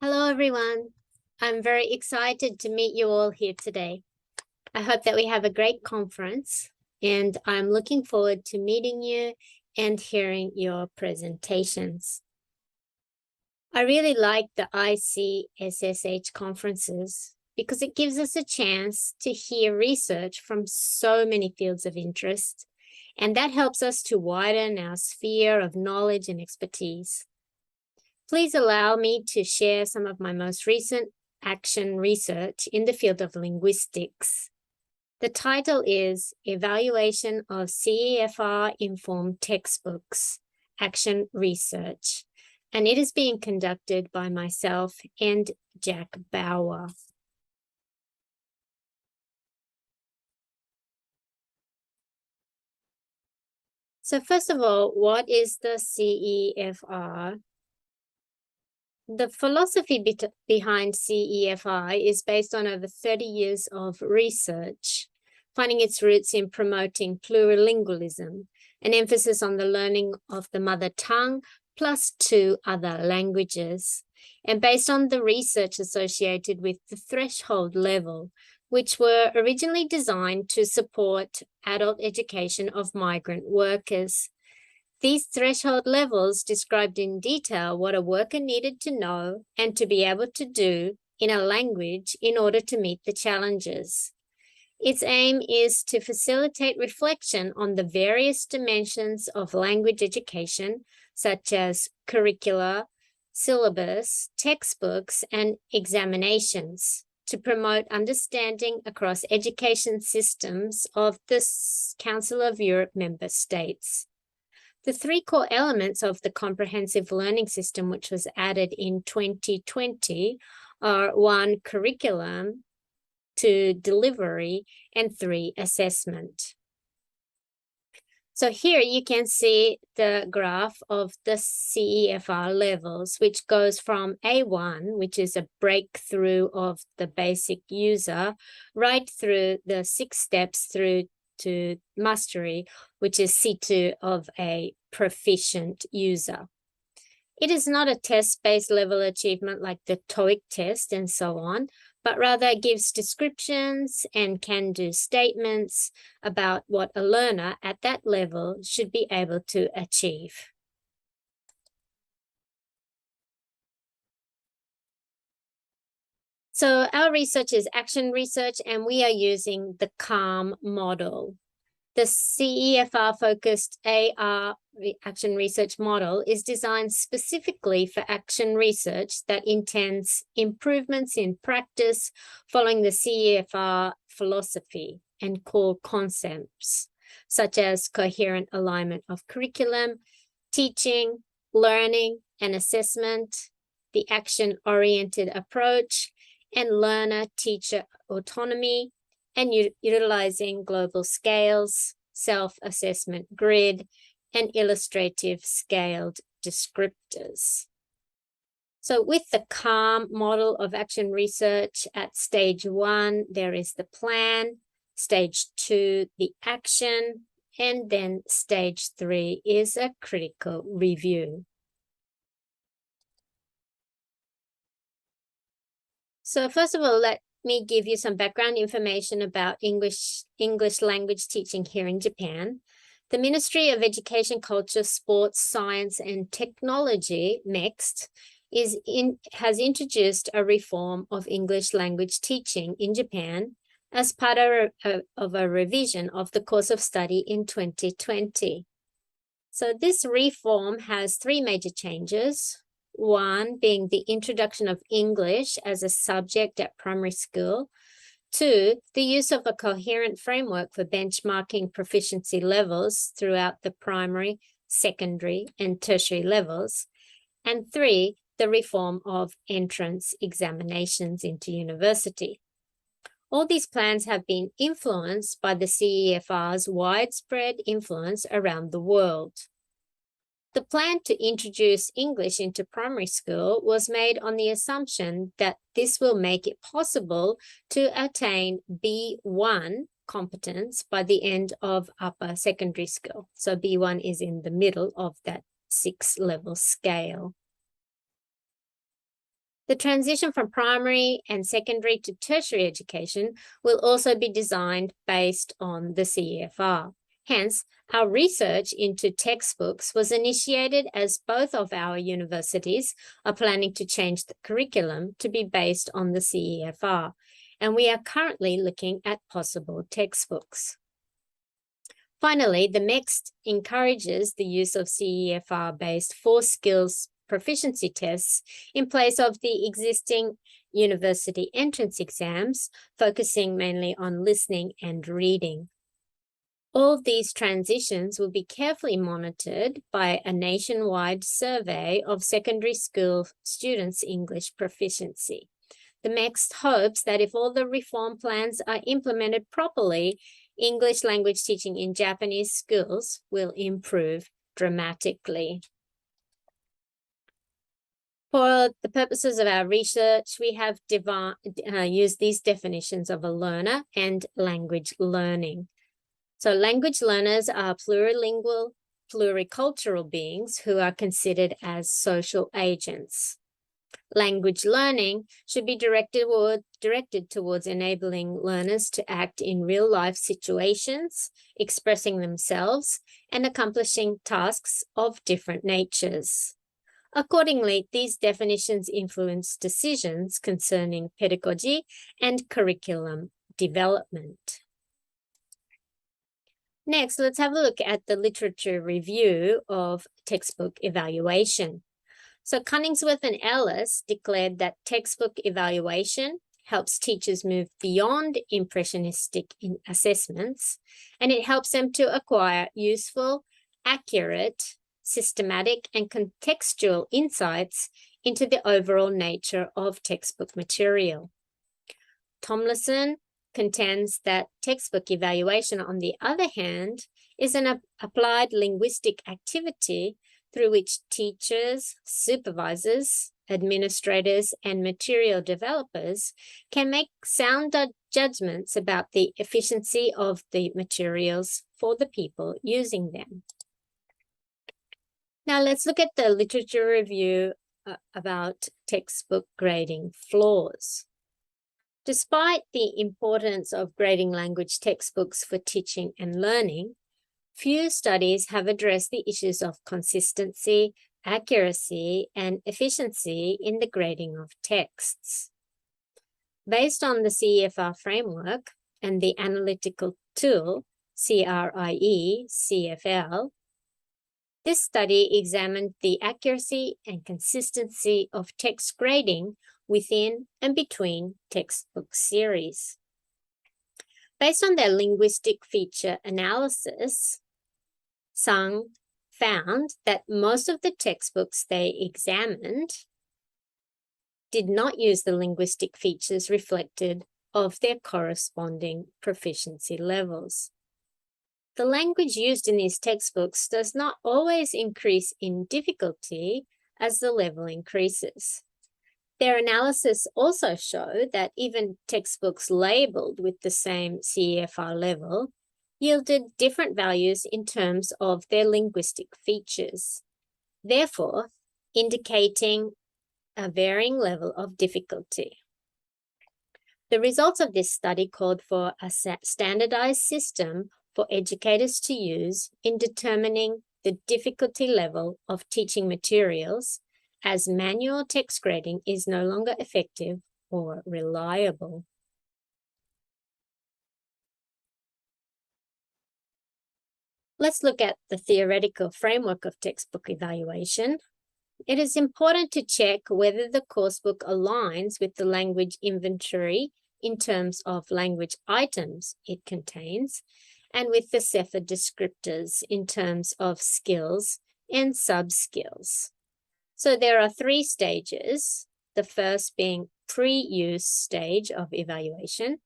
Hello, everyone. I'm very excited to meet you all here today. I hope that we have a great conference, and I'm looking forward to meeting you and hearing your presentations. I really like the ICSSH conferences because it gives us a chance to hear research from so many fields of interest, and that helps us to widen our sphere of knowledge and expertise. Please allow me to share some of my most recent action research in the field of linguistics. The title is Evaluation of CEFR-Informed Textbooks, Action Research, and it is being conducted by myself and Jack Bauer. So first of all, what is the CEFR? The philosophy behind CEFR is based on over 30 years of research, finding its roots in promoting plurilingualism, an emphasis on the learning of the mother tongue plus 2 other languages, and based on the research associated with the threshold level, which were originally designed to support adult education of migrant workers. These threshold levels described in detail what a worker needed to know and to be able to do in a language in order to meet the challenges. Its aim is to facilitate reflection on the various dimensions of language education, such as curricula, syllabus, textbooks, and examinations, to promote understanding across education systems of the Council of Europe member states. The 3 core elements of the comprehensive learning system, which was added in 2020, are 1, curriculum, 2, delivery, and 3, assessment. So here you can see the graph of the CEFR levels, which goes from A1, which is a breakthrough of the basic user, right through the 6 steps through to mastery, which is C2 of a proficient user. It is not a test-based level achievement like the TOEIC test and so on, but rather gives descriptions and can-do statements about what a learner at that level should be able to achieve. So our research is action research, and we are using the CALM model. The CEFR-focused AR action research model is designed specifically for action research that intends improvements in practice following the CEFR philosophy and core concepts, such as coherent alignment of curriculum, teaching, learning, and assessment, the action-oriented approach, and learner-teacher autonomy, and utilizing global scales, self-assessment grid, and illustrative scaled descriptors. So with the CALM model of action research, at stage 1, there is the plan, stage 2, the action, and then stage 3 is a critical review. So first of all, let me give you some background information about English language teaching here in Japan. The Ministry of Education, Culture, Sports, Science, and Technology, MEXT, has introduced a reform of English language teaching in Japan as part of a revision of the course of study in 2020. So this reform has 3 major changes. 1 being the introduction of English as a subject at primary school. 2, the use of a coherent framework for benchmarking proficiency levels throughout the primary, secondary, and tertiary levels. And 3, the reform of entrance examinations into university. All these plans have been influenced by the CEFR's widespread influence around the world. The plan to introduce English into primary school was made on the assumption that this will make it possible to attain B1 competence by the end of upper secondary school. So B1 is in the middle of that 6-level scale. The transition from primary and secondary to tertiary education will also be designed based on the CEFR. Hence, our research into textbooks was initiated as both of our universities are planning to change the curriculum to be based on the CEFR, and we are currently looking at possible textbooks. Finally, the MEXT encourages the use of CEFR-based 4 skills proficiency tests in place of the existing university entrance exams, focusing mainly on listening and reading. All of these transitions will be carefully monitored by a nationwide survey of secondary school students' English proficiency. The MEXT hopes that if all the reform plans are implemented properly, English language teaching in Japanese schools will improve dramatically. For the purposes of our research, we have used these definitions of a learner and language learning. So language learners are plurilingual, pluricultural beings who are considered as social agents. Language learning should be directed towards enabling learners to act in real-life situations, expressing themselves, and accomplishing tasks of different natures. Accordingly, these definitions influence decisions concerning pedagogy and curriculum development. Next, let's have a look at the literature review of textbook evaluation. So Cunningsworth and Ellis declared that textbook evaluation helps teachers move beyond impressionistic assessments, and it helps them to acquire useful, accurate, systematic, and contextual insights into the overall nature of textbook material. Tomlinson contends that textbook evaluation, on the other hand, is an applied linguistic activity through which teachers, supervisors, administrators, and material developers can make sound judgments about the efficiency of the materials for the people using them. Now let's look at the literature review about textbook grading flaws. Despite the importance of grading language textbooks for teaching and learning, few studies have addressed the issues of consistency, accuracy, and efficiency in the grading of texts. Based on the CEFR framework and the analytical tool, CRIE-CFL, this study examined the accuracy and consistency of text grading within and between textbook series. Based on their linguistic feature analysis, Sung found that most of the textbooks they examined did not use the linguistic features reflected of their corresponding proficiency levels. The language used in these textbooks does not always increase in difficulty as the level increases. Their analysis also showed that even textbooks labeled with the same CEFR level yielded different values in terms of their linguistic features, therefore indicating a varying level of difficulty. The results of this study called for a standardized system for educators to use in determining the difficulty level of teaching materials, as manual text grading is no longer effective or reliable. Let's look at the theoretical framework of textbook evaluation. It is important to check whether the coursebook aligns with the language inventory in terms of language items it contains, and with the CEFR descriptors in terms of skills and sub-skills. So there are 3 stages, the first being pre-use stage of evaluation.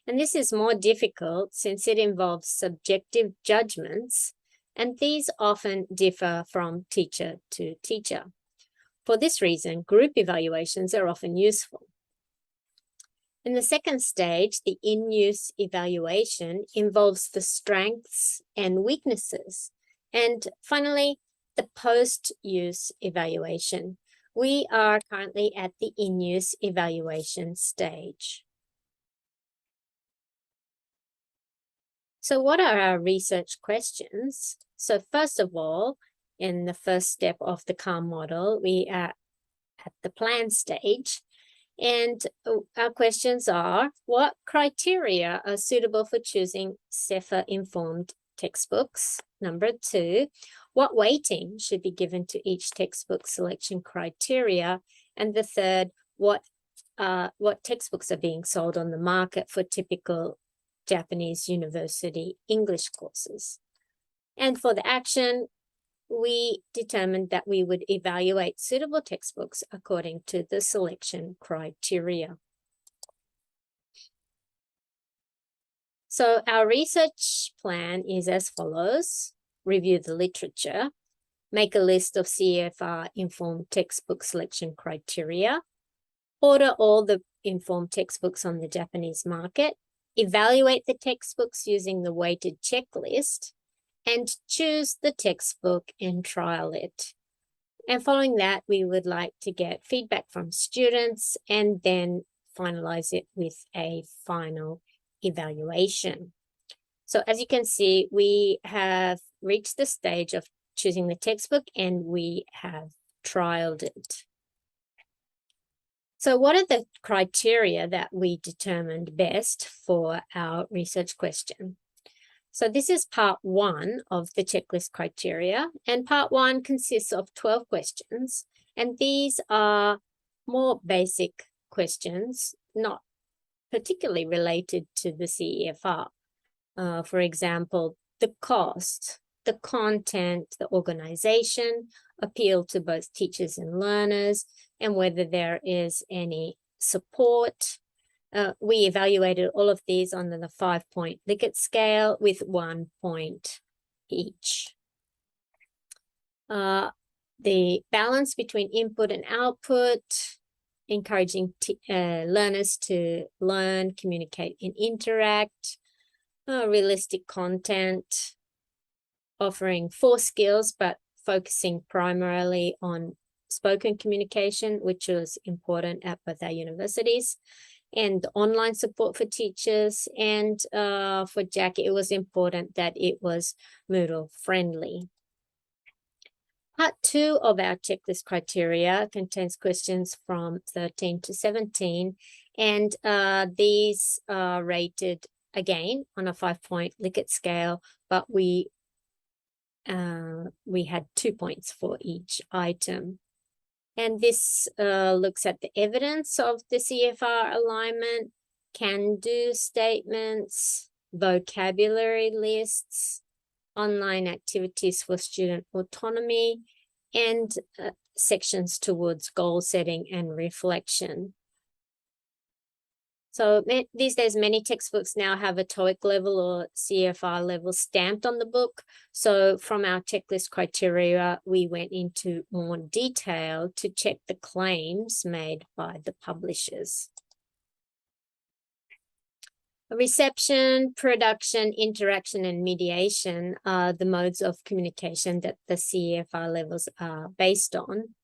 And this is more difficult since it involves subjective judgments, and these often differ from teacher to teacher. For this reason, group evaluations are often useful. In the second stage, the in-use evaluation involves the strengths and weaknesses. And finally, the post-use evaluation, We are currently at the in-use evaluation stage. So what are our research questions? So first of all, in the first step of the CALM model, we are at the plan stage. And our questions are, what criteria are suitable for choosing CEFR-informed textbooks? Number 2, what weighting should be given to each textbook selection criteria? And the third, what textbooks are being sold on the market for typical Japanese university English courses? And for the action, we determined that we would evaluate suitable textbooks according to the selection criteria. So our research plan is as follows: review the literature, make a list of CEFR-informed textbook selection criteria, order all the informed textbooks on the Japanese market, evaluate the textbooks using the weighted checklist, and choose the textbook and trial it. And following that, we would like to get feedback from students and then finalize it with a final evaluation. So as you can see, we have reached the stage of choosing the textbook and we have trialed it. So what are the criteria that we determined best for our research question? So this is part 1 of the checklist criteria, and part 1 consists of 12 questions, and these are more basic questions, not particularly related to the CEFR. For example, the cost, the content, the organization, appeal to both teachers and learners, and whether there is any support. We evaluated all of these on the 5-point Likert scale with 1 point each. The balance between input and output, encouraging learners to learn, communicate, and interact, realistic content, offering 4 skills, but focusing primarily on spoken communication, which was important at both our universities, and online support for teachers. And for Jackie, it was important that it was Moodle friendly. Part 2 of our checklist criteria contains questions from 13 to 17, and these are rated again on a 5-point Likert scale, but we had 2 points for each item. And this looks at the evidence of the CEFR alignment, can-do statements, vocabulary lists, online activities for student autonomy, and sections towards goal setting and reflection. So these days, many textbooks now have a TOEIC level or CEFR level stamped on the book. So from our checklist criteria, we went into more detail to check the claims made by the publishers. Reception, production, interaction, and mediation are the modes of communication that the CEFR levels are based on.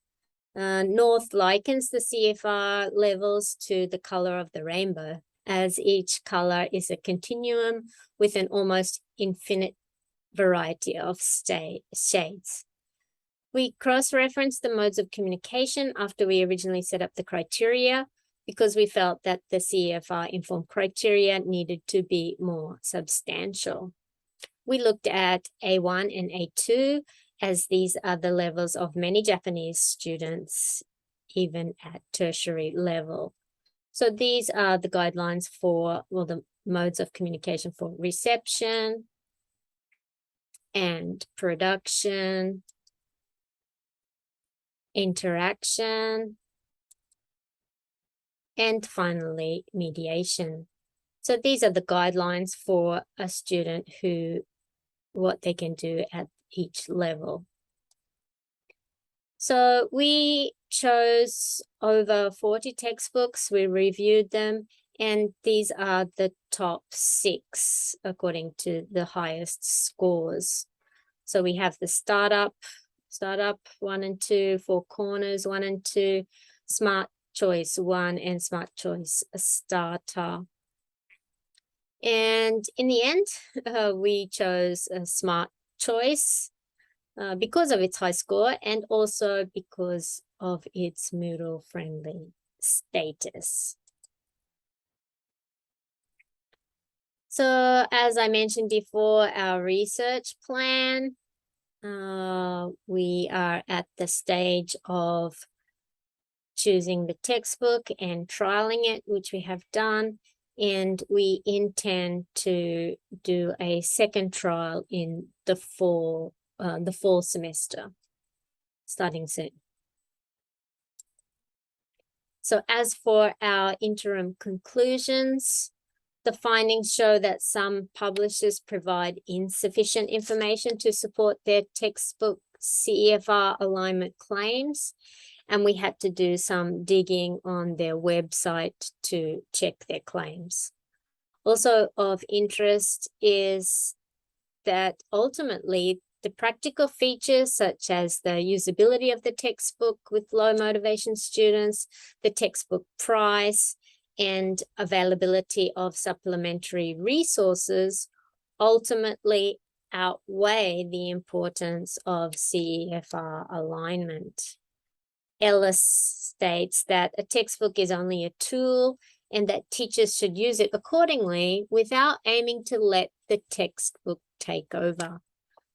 North likens the CEFR levels to the color of the rainbow, as each color is a continuum with an almost infinite variety of shades. We cross-referenced the modes of communication after we originally set up the criteria, because we felt that the CEFR informed criteria needed to be more substantial. We looked at A1 and A2, as these are the levels of many Japanese students, even at tertiary level. So these are the guidelines for, well, the modes of communication for reception and production, interaction, and finally, mediation. So these are the guidelines for a student what they can do at each level. So we chose over 40 textbooks, we reviewed them, and these are the top 6 according to the highest scores. So we have the startup, startup 1 and 2, 4 corners 1 and 2, smart choice 1, and smart choice starter. And in the end, we chose a smart choice because of its high score and also because of its Moodle friendly status. So as I mentioned before, our research plan, we are at the stage of choosing the textbook and trialing it, which we have done. And we intend to do a second trial in the fall semester, starting soon. So as for our interim conclusions, the findings show that some publishers provide insufficient information to support their textbook CEFR alignment claims, and we had to do some digging on their website to check their claims. Also of interest is that ultimately the practical features such as the usability of the textbook with low motivation students, the textbook price, and availability of supplementary resources ultimately outweigh the importance of CEFR alignment. Ellis states that a textbook is only a tool and that teachers should use it accordingly without aiming to let the textbook take over.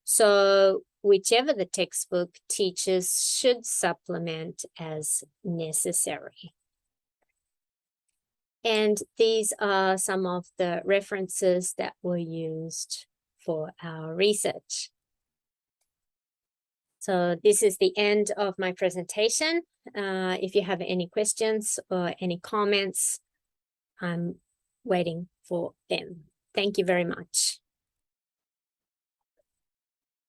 So whichever the textbook, teachers should supplement as necessary. And these are some of the references that were used for our research. So this is the end of my presentation. If you have any questions or any comments, I'm waiting for them. Thank you very much.